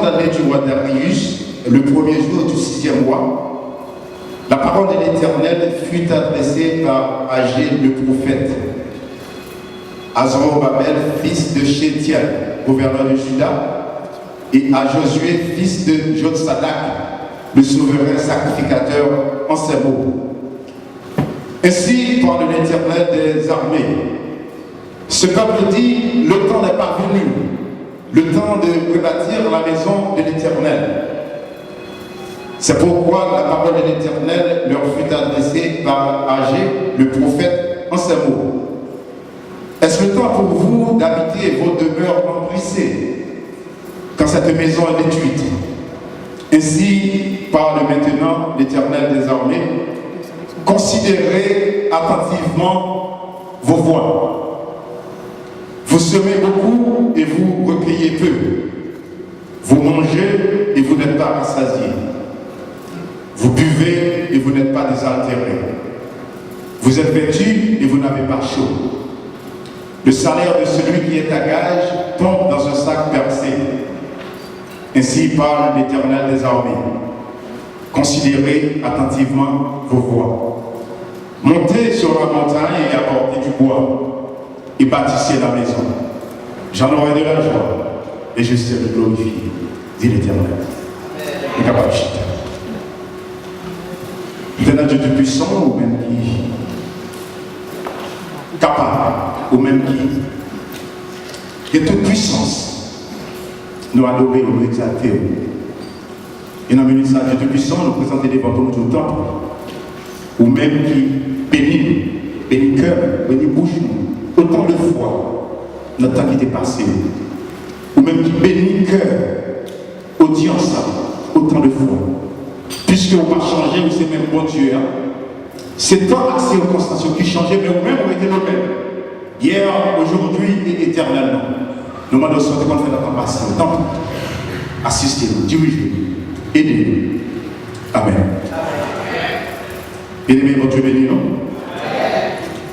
seconde année du roi Darius, le premier jour du 6e mois, la parole de l'Éternel fut adressée par Agé le prophète, à Zorobabel, fils de Shétiel, gouverneur de Juda, et à Josué, fils de Jotsadak, le souverain sacrificateur, en ces mots. Ainsi parle l'Éternel des armées. Ce peuple dit, le temps n'est pas venu, le temps de rebâtir la maison de l'Éternel. C'est pourquoi la parole de l'Éternel leur fut adressée par Agé, le prophète, en ces mots. Est-ce le temps pour vous d'habiter vos demeures emplissées quand cette maison est détruite? Ainsi parle maintenant l'Éternel des armées. Considérez attentivement vos voies. Vous semez beaucoup et vous recueillez peu. Vous mangez et vous n'êtes pas rassasiés. Vous buvez et vous n'êtes pas désaltérés. Vous êtes vêtus et vous n'avez pas chaud. Le salaire de celui qui est à gage tombe dans un sac percé. Ainsi parle l'Éternel des armées. Considérez attentivement vos voies. Montez sur la montagne et apportez du bois et bâtissez la maison. J'en aurai de la joie et je serai glorifié, dit l'Éternel. Vous êtes un Dieu tout puissant ou même qui capable ou même qui est toute puissance. Nous adorer, nous exalter. Et dans le ministère de Dieu tout puissant, nous présenter devant nous tout le temps. Ou même qui bénit cœur, bénit bouche, autant de fois, notre temps qui était passé. Ou même qui bénit cœur, audience, autant de fois. Puisque vous ne pas changé, vous c'est même bon Dieu. C'est tant assez circonstances qui changeaient, mais vous-même, vous étiez le même. Hier, aujourd'hui et éternellement. Nous demandons de sortir qu'on fait notre temps passé. Tant assistez-nous, dirigez-nous, aidez-nous. Amen. Bien-aimés, bon Dieu béni, nous.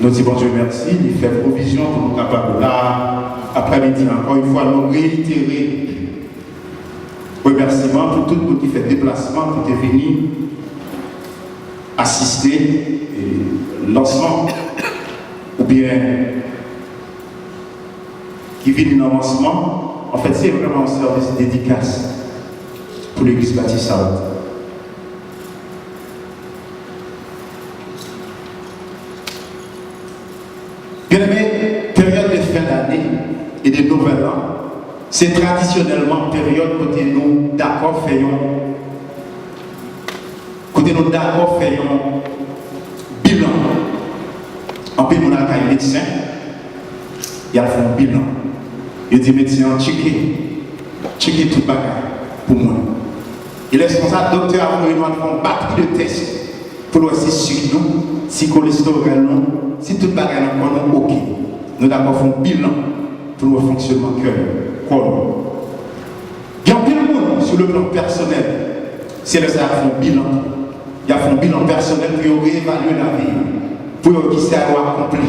Nous disons, bon Dieu, merci. Il fait provision pour nous capables là, après-midi, encore une fois, nous réitérer. Remerciement pour tout le monde qui fait déplacement, qui est venu assister au lancement, ou bien qui vient dans le lancement. En fait, c'est vraiment un service dédicace pour l'église baptiste à Haute. Bien-aimé, période de fin d'année et de nouvel an, c'est traditionnellement période côté nous d'accord faisons bilan. En plus, on a un médecin, il a fait un bilan. Il dit médecin, checker tout bagage pour moi. Il est responsable docteur avant de faire une batterie de tests pour nous voir si nous, si cholestérol nous, si tout bagage nous ok. Nous d'abord faisons un bilan pour le fonctionnement cœur. Il y a un bilan sur le plan personnel. C'est le ça fait un bilan. Il y a un bilan personnel pour réévaluer la vie, pour qui s'est accompli.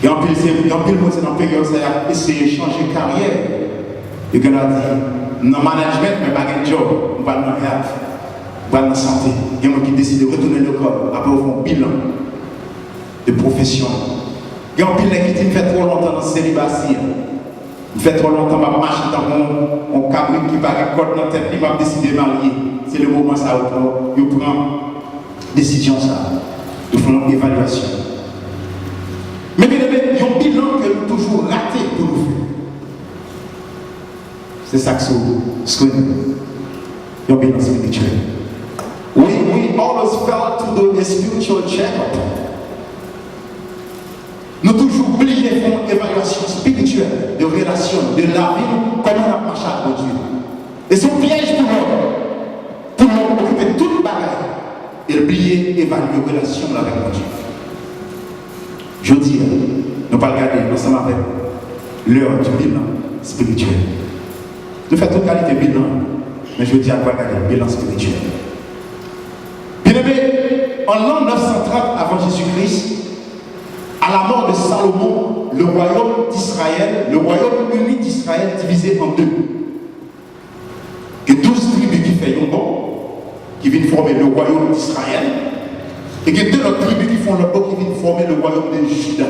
Et en plus, c'est dans la période où ça a essayé de changer de carrière. Et qu'on a dit, dans le management, mais pas de job, on va dans le health, on va dans la santé. Il y a des gens qui décident de retourner le corps, après on fait un bilan de profession. Il y a un bilan qui dit, fait trop longtemps dans le célibataire. Il fait trop longtemps que je marche dans mon cabri qui va accorder dans la tête, il va décider de marier. C'est le moment ça où il prend décision ça. Il fait une évaluation. Mais bien aimé, il y a un bilan que nous toujours raté pour nous faire. C'est ça que c'est. Il y a un bilan spirituel. We always fail to do a spiritual check-up. Nous toujours oublié de faire une évaluation spirituelle, de relation, de la vie, comment on a marché avec Dieu. Et c'est un piège pour nous. Pour nous occuper toute bagarre et oublier évaluer la relation avec Dieu. Je dis, nous ne pas regarder ensemble avec l'heure du bilan spirituel. Nous faisons toute qualité bilan, mais je dis à quoi regarder le bilan spirituel. Bien aimé, en l'an 930 avant Jésus-Christ, à la mort de Salomon, le royaume d'Israël, le royaume uni d'Israël divisé en deux. que 12 tribus qui font un bon, qui viennent former le royaume d'Israël, et que 2 autres tribus qui font le bon, qui viennent former le royaume de Juda.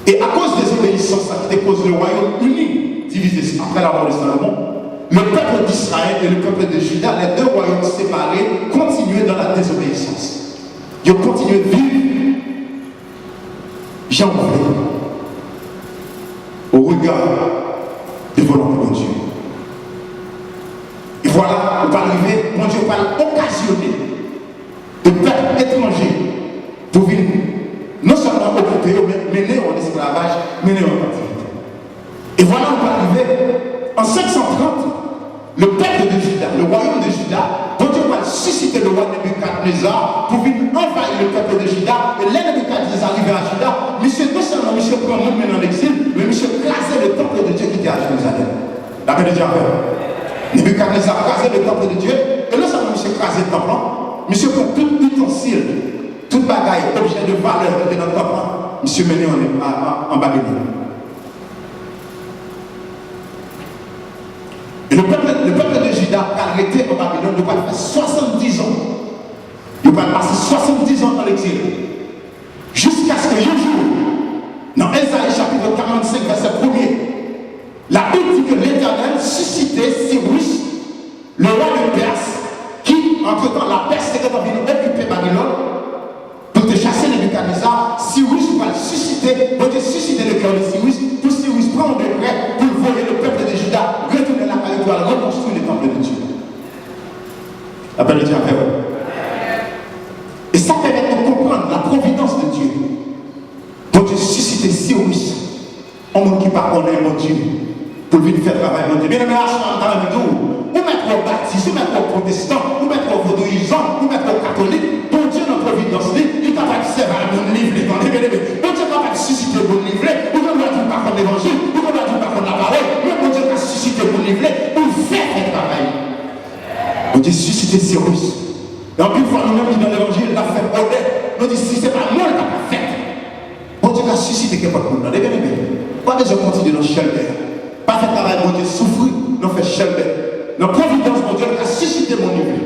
Et à cause des obéissances qui cause le royaume uni, divisé après la mort de Salomon, le peuple d'Israël et le peuple de Juda, les 2 royaumes séparés, continuaient dans la désobéissance. Ils ont continué de vivre, j'en veux, au regard de volonté de Dieu. Et voilà, on va arriver, mon Dieu va occasionner de peuples étrangers pour venir non seulement occuper, mais mener en esclavage, mener en captivité. Et voilà, on va arriver en 530. Le peuple de Juda, le royaume de Juda, dont Dieu va susciter le roi Nebuchadnezzar pour venir envahir le peuple de Juda. Et là, Nebuchadnezzar arrivé à Juda, monsieur, non seulement monsieur prend le monde en exil, mais monsieur crasait le temple de Dieu qui était à Jérusalem. La paix de Dieu avec. Nebuchadnezzar crasait le temple de Dieu, et non seulement monsieur crasait le temple, monsieur prend tout utensile, toute bagaille, objet de valeur de notre temple, monsieur mené en Babylone. Et le peuple de Juda a arrêté en Babylone, il va faire 70 ans. Il va passer 70 ans dans l'exil. Jusqu'à ce que un jour, dans Ésaïe chapitre 45, verset 1er, la Bible dit que l'Éternel suscitait Cyrus, le roi de Perse, qui, entre-temps, la Perse était en train d'occuper Babylone, pour te chasser Nebuchadnezzar. Cyrus va susciter, va te susciter le cœur de Cyrus, pour Cyrus prendre des prêts pour voler le peuple de Juda, retourner la palais, pour reconstruire le temple de Dieu. Appelle le Dieu avec vous. Et ça permet de comprendre la providence de Dieu. Donc Dieu suscite Cyrus, un monde qui parle en mon Dieu, pour venir faire travail mon Dieu. Bien aimé, ou mettre au baptiste, ou mettre au protestant, ou mettre au vaudouisant, ou mettre au catholique, pour Dieu notre providence, il est capable de servir à mon livre, bon Dieu est capable de susciter mon livre, ou qu'on doit dire par contre l'évangile, ou qu'on doit dire par contre la parole, mais bon Dieu a suscité mon livre pour faire un travail. Bon Dieu suscité Cyrus. Et en plus, nous-mêmes qui dans l'évangile, l'a fait honnête. Nous disons, si ce n'est pas moi qui l'a fait, bon Dieu a suscité quelqu'un pour nous. Pas besoin de continuer dans le shelter. Pas faire travail, bon Dieu souffrir, nous fait shelter. Dans la providence, mon Dieu a suscité mon livre.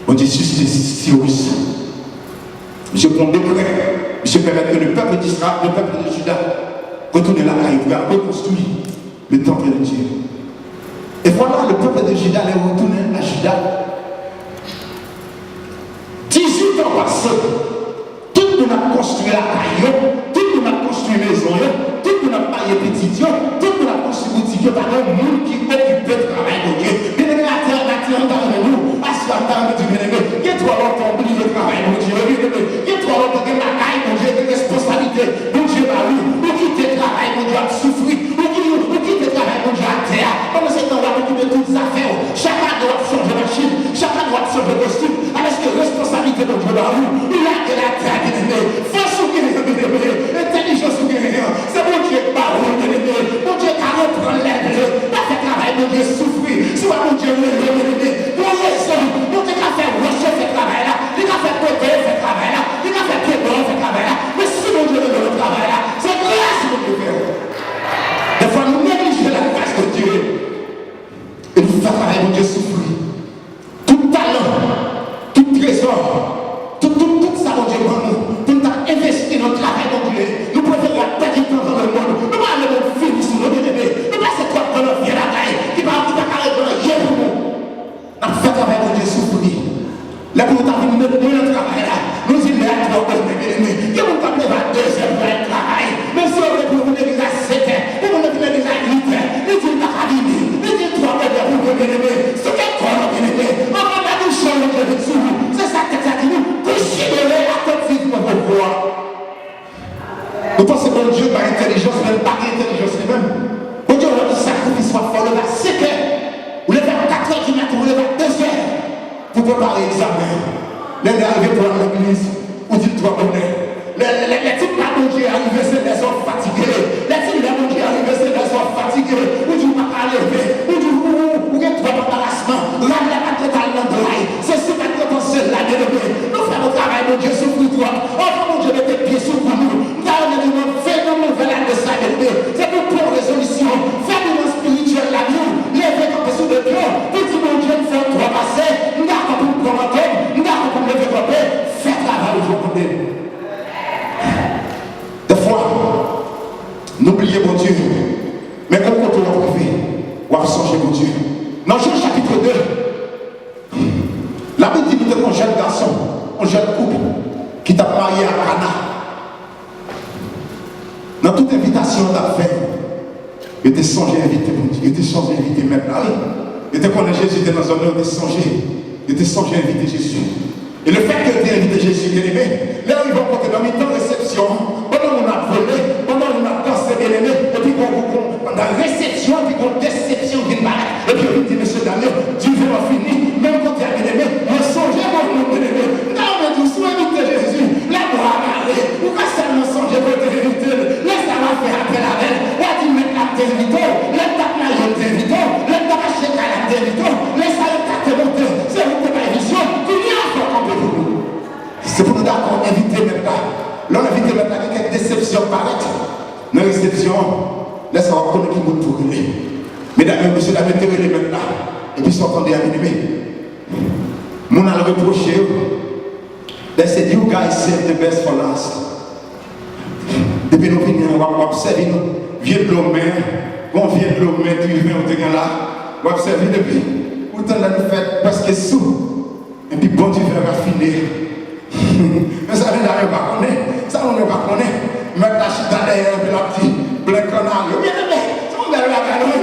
Bon Dieu suscité Cyrus. Monsieur prend des prêts. Monsieur permet que le peuple d'Israël, le peuple de Juda, retourne la caille pour reconstruire le temple de Dieu. Et voilà, le peuple de Juda est retourné à Juda. 18 ans passés, tout le monde a construit la caille, tout le monde a construit la maison, tout le monde a payé petit, tout le monde a construit boutique, par un monde qui occupe le travail de Dieu. Bien aimé, la terre dans nous, assis à terre, bien aimé, il y a trop longtemps oublié le travail de Dieu, bien aimé, il y a trop longtemps que la caille de Dieu, des responsabilités, de Dieu, ou quitte le travail de Dieu à souffrir, ou quitte le travail de Dieu à terre, comme c'est on va occuper toutes les affaires, chacun doit changer de machine, chacun doit changer de costume, alors que responsabilité de Dieu dans nous, il a que la terre, bien aimé, force ou bien aimé, intelligence ou bien aimé, c'est mon Dieu par où, bien aimé, mon Dieu qui a reprendre l'aide, pas fait travail, mon Dieu souffrir, c'est mon Dieu, bien aimé, mon raison, mon Dieu qui a fait rocher, fait travail là, il a fait côté, fait travail là, il a fait pied blanc, fait travail là, mais si mon Dieu veut le travail là, c'est grâce mon Dieu. Des fois, nous négligeons la grâce de Dieu. Et nous faisons travail, mon Dieu souffrir. Tout talent, tout trésor, tout ça, mon Dieu, pour nous investi dans le travail, mon Dieu. Nous préférons la tête du temps dans le monde. Nous pas aller au film sur nos bébés. Nous pas cette fois dans notre vie la taille qui va vous carrer dans le jeu pour nous. Nous faisons travail, mon Dieu, souffrir. Là, pour nous avons le travail là, nous disons, là, tu vas pas me bien. Que vous appelez à 2 heures pour le travail. Même si on est pour vous l'église à 7 heures, pour vous l'église à 8 heures, nous disons, t'as pas dit, nous disons, 3 heures pour vous bien-aimé. Ce qu'est quoi, bien-aimé? On va pas nous changer de dessous. C'est ça que ça dit, nous, considérez la tête physiquement pour voir. Nous pensons que Dieu par intelligence, même par intelligence lui-même. Bon Dieu, on a dit sacrifice soit fort, le va 5 heures. Ou le va 4 heures du matin, ou le va 2 heures. Pour préparer l'examen. Les arrivés pour l'église, ou dit-toi honnête. Les types là, mon Dieu, arrivés, c'est des hommes fatigués. Les types là, mon Dieu, arrivés, c'est des hommes fatigués. Ou du pas lever, ou du ou il y a trop d'embarrassement. Là, il n'y a pas totalement de l'ail. C'est ce que nous pensons là, bien aimé. Nous faisons le travail, mon Dieu, souffre toi. Enfin, mon Dieu, mettez pieds sous nous. Nous avons dit, fais-nous nouvelle année de ça, bien aimé. C'est pour résolution. Fais-nous spirituel la vie. Dans Jean chapitre 2, la Bible dit que un jeune garçon, un jeune couple qui t'a marié à Cana. Dans toute invitation t'a fait, il était songé invité mon Dieu, il était songé invité même là. Il était connaît Jésus, il était dans un homme, il était songé invité Jésus. Et le fait que tu aies invité Jésus, bien aimé, là ils vont compter dans une réception, pendant qu'on a volé, pendant qu'on a dansé, bien aimé, et puis pendant la réception, puis qu'on déception d'une barre, et puis on dit, monsieur Daniel, Dieu veut en finir, même quand tu es bien aimé, on songe à mon bien aimé. Non, mais tu sois invité Jésus, la gloire à aller, ou quand seulement songer pour t'inviter, laisse ça va faire appel à elle, là tu mets la t'inviter, laisse ta maillot t'inviter, laisse ta cachette à la t'inviter, laisse ça te monter, c'est vous qui avez vision, tu viens encore. C'est pour nous d'accord, inviter maintenant. L'on invite maintenant quelqu'un déception paraître. Dans la réception, laisse-moi reconnaître qui vous pour lui. Mesdames et messieurs, la mettez maintenant. Et puis, s'entendez à bien-aimé. Mon a le reproché. They said, you guys saved the best for last. Depuis nous venons, on va observer nous. Vieux de l'homme, on vient de l'homme, tu viens, on te gagne là. On va observer depuis. Autant de nous faire parce que sous. Et puis bon Dieu va raffiner. Mais ça ne pas connaître. Ça on ne va pas connaître. Mettre la chita derrière et puis la petite blanc canard. Bien aimé. C'est mon bel bagage.